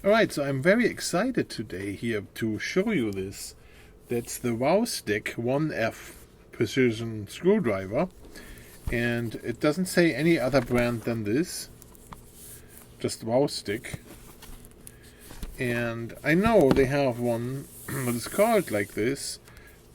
Alright, so I'm very excited today here to show you this. That's the WOWSTICK 1F precision screwdriver. And it doesn't say any other brand than this. Just WOWSTICK. And I know they have one that is called like this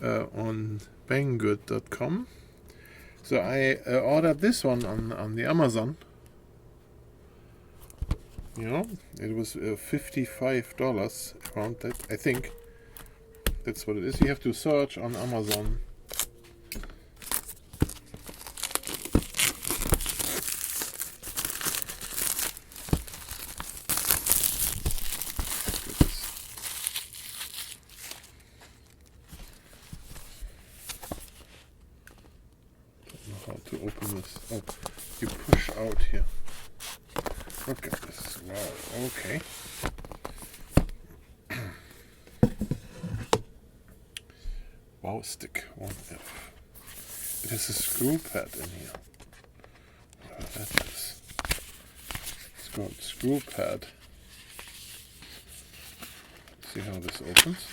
on banggood.com. So I ordered this one on the Amazon. You know, it was $55 around that. I think that's what it is. You have to search on Amazon. Don't know how to open this. Oh, you push out here. Look at this. Wow, okay. WOWSTICK 1F. It has a screw pad in here. Whatever that is. It's called screw pad. Let's see how this opens.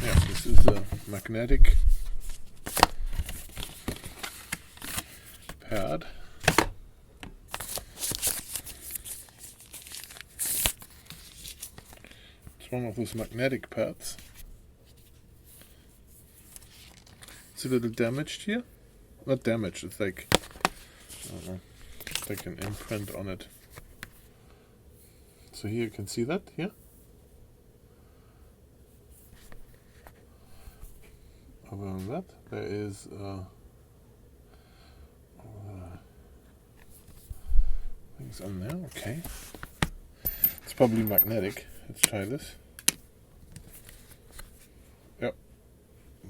Yeah, this is a magnetic pad. It's one of those magnetic pads. It's a little damaged here. Not damaged, it's like, I don't know, it's like an imprint on it. So here you can see that here. Other than that, there is things on there. Okay, it's probably magnetic. Let's try this. Yep.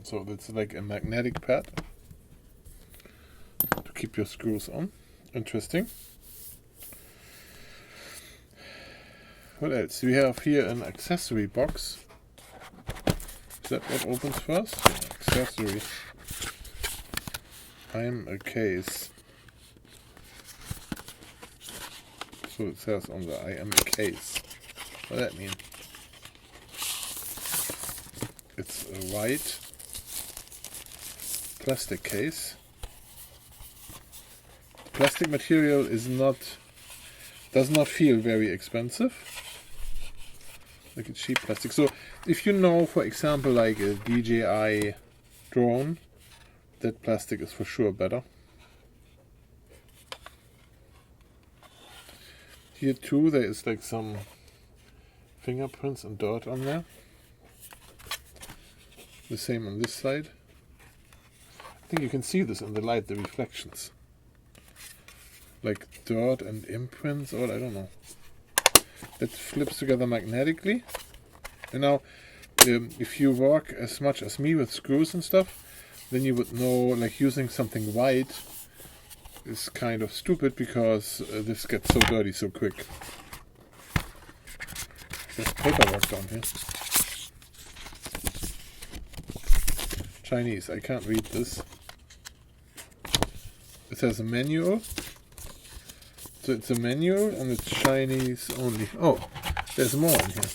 So that's like a magnetic pad to keep your screws on. Interesting. What else? We have here an accessory box. Is that what opens first? Accessory. I'm a case. So it says on the I am a case. What does that mean? It's a white plastic case. The plastic material does not feel very expensive. Like it's cheap plastic. So if you know, for example, like a DJI drone, that plastic is for sure better. Here too, there is like some fingerprints and dirt on there. The same on this side. I think you can see this in the light, the reflections. Like dirt and imprints, or I don't know. That flips together magnetically. And now, if you work as much as me with screws and stuff, then you would know, like, using something white is kind of stupid because this gets so dirty so quick. There's paperwork down here. Chinese, I can't read this. It has a manual. So it's a manual and it's Chinese only. Oh, there's more in here.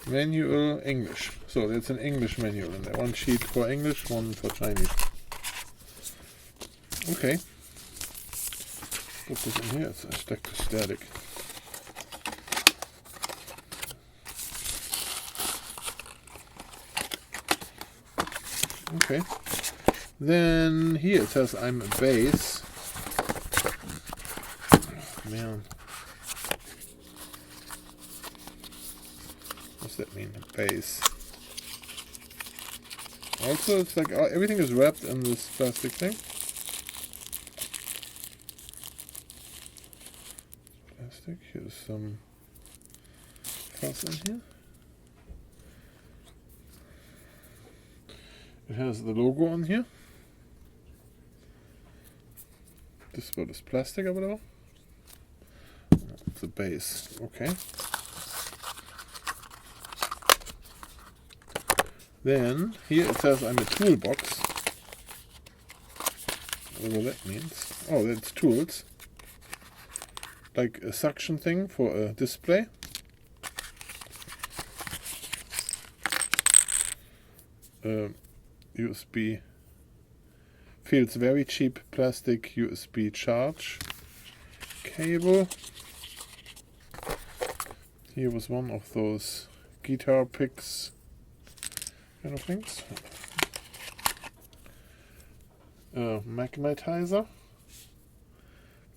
Manual English. So there's an English manual in there. One sheet for English, one for Chinese. Okay. Put this in here. It's electrostatic. Okay. Then here it says I'm a base. Man. What's that mean? A base. Also, it's like everything is wrapped in this plastic thing. Plastic. Here's some fuzz in here. It has the logo on here. This is what is plastic or whatever. The base, okay. Then here it says I'm a toolbox. Whatever that means. Oh, that's tools. like a suction thing for a display. USB, feels very cheap plastic USB charge cable. Here was one of those guitar picks kind of things. Magnetizer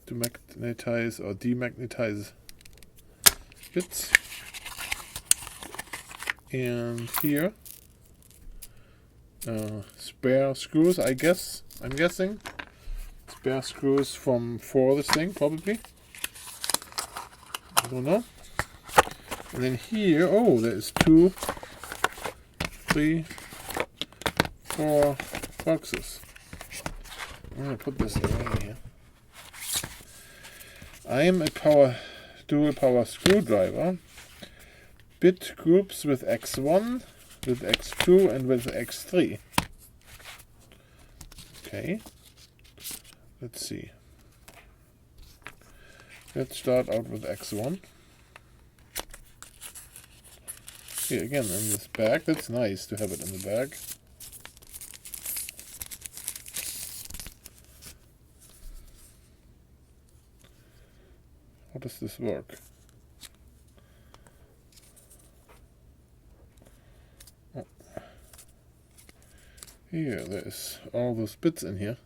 to magnetize or demagnetize bits. And here spare screws, I'm guessing. Spare screws for this thing, probably. I don't know. And then here, oh, there's 2, 3, 4 boxes. I'm gonna put this away here. I am a dual power screwdriver. Bit groups with X1, with X2, and with X3. Okay. Let's see. Let's start out with X1. Here again in this bag. That's nice to have it in the bag. How does this work? Oh. Here, there's all those bits in here.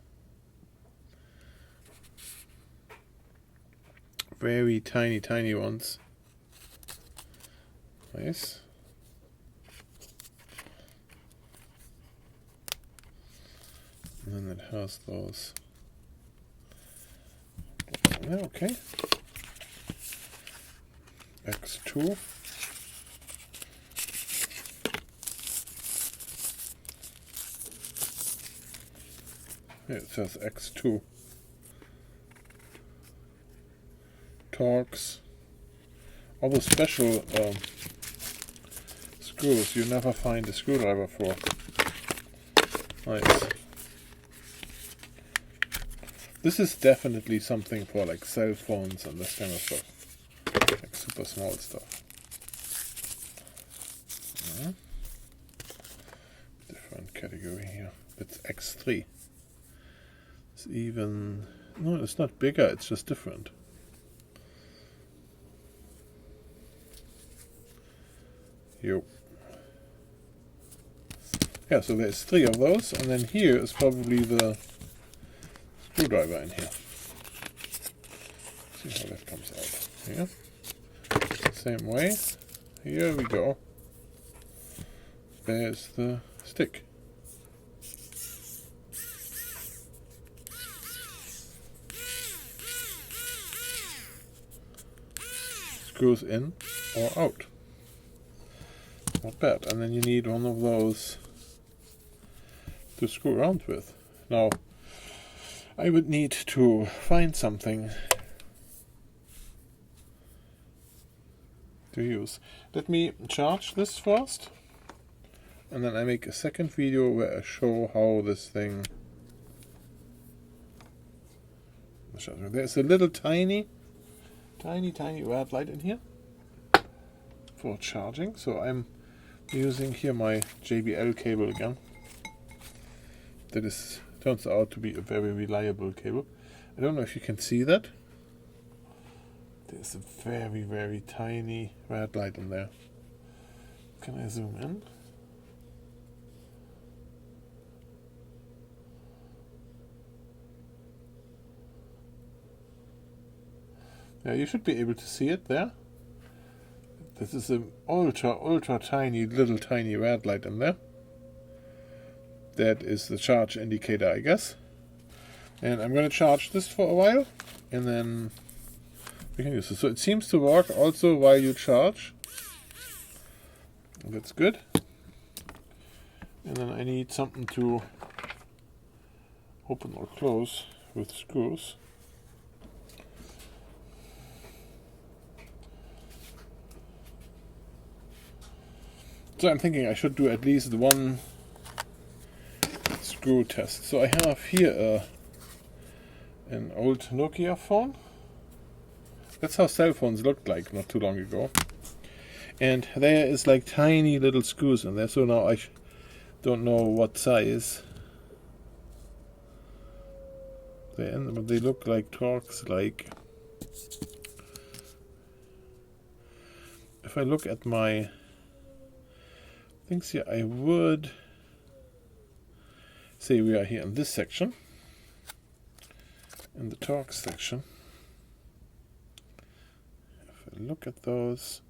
Very tiny, tiny ones. Nice. And then it has those. Yeah, okay. X2. Yeah, it says X2. Torx. All the special screws you never find a screwdriver for. Nice. This is definitely something for like cell phones and this kind of stuff. Like super small stuff. Different category here. It's X3. It's even... No, it's not bigger, it's just different. Yo. Yeah, so there's 3 of those, and then here is probably the screwdriver in here. See how that comes out. Here. Same way. Here we go. There's the stick. Screws in or out. Not bad. And then you need one of those to screw around with. Now, I would need to find something to use. Let me charge this first, and then I make a second video where I show how this thing... There's a little tiny red light in here for charging, so I'm using here my JBL cable again. That turns out to be a very reliable cable. I don't know if you can see that. There's a very, very tiny red light in there. Can I zoom in? Yeah, you should be able to see it there. This is an ultra tiny, little tiny red light in there. That is the charge indicator, I guess. And I'm going to charge this for a while, and then we can use it. So it seems to work also while you charge. That's good. And then I need something to open or close with screws. So I'm thinking I should do at least one screw test. So I have here an old Nokia phone. That's how cell phones looked like not too long ago. And there is like tiny little screws in there, so now I don't know what size they're in, but they look like Torx. Like, if I look at my things here, I would say we are here in this section, in the Torx section. If I look at those,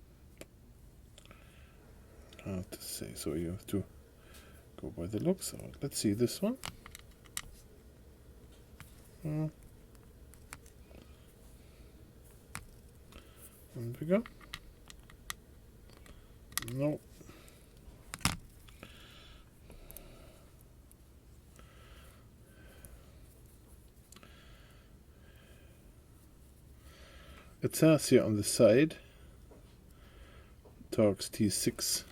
how to say, so you have to go by the looks. Let's see this one. And we go. No. It says here on the side, Torx T6.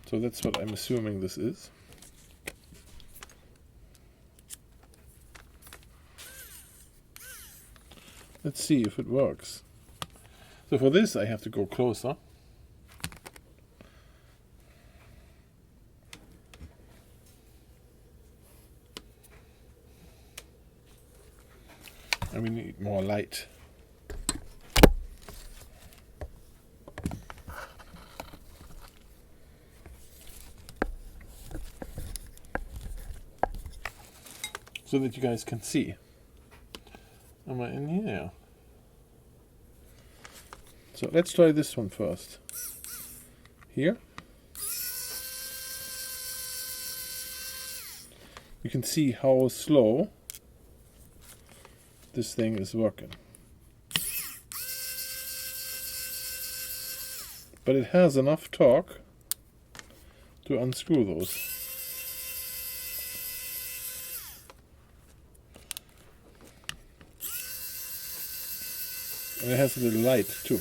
So that's what I'm assuming this is. Let's see if it works. So for this I have to go closer. And we need more light. So that you guys can see. Am I in here? So let's try this one first. Here. You can see how slow this thing is working. But it has enough torque to unscrew those. And it has a little light too.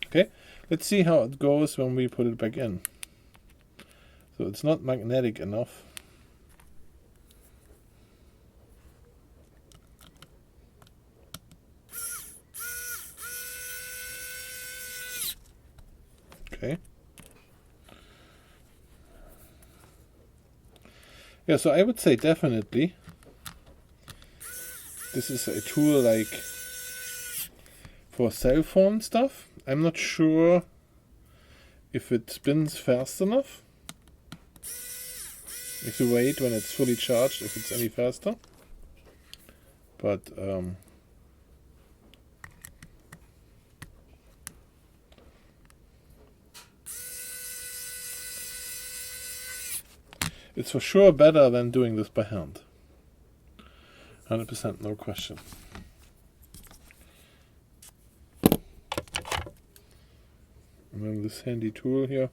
Okay, let's see how it goes when we put it back in. So it's not magnetic enough. Okay. Yeah, so I would say definitely this is a tool like for cell phone stuff. I'm not sure if it spins fast enough. You have to wait when it's fully charged if it's any faster. But it's for sure better than doing this by hand. 100%, no question. And then this handy tool here.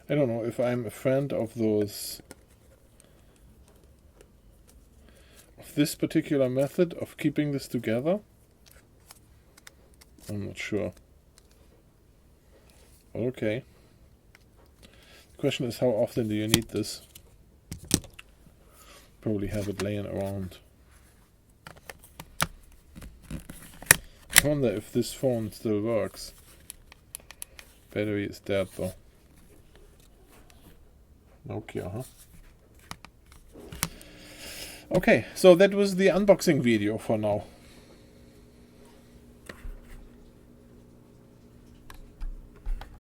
I don't know if I'm a friend of those, of this particular method of keeping this together. I'm not sure. Okay. The question is, how often do you need this? Probably have it laying around. I wonder if this phone still works. Battery is dead though. Nokia, huh? Okay, so that was the unboxing video for now.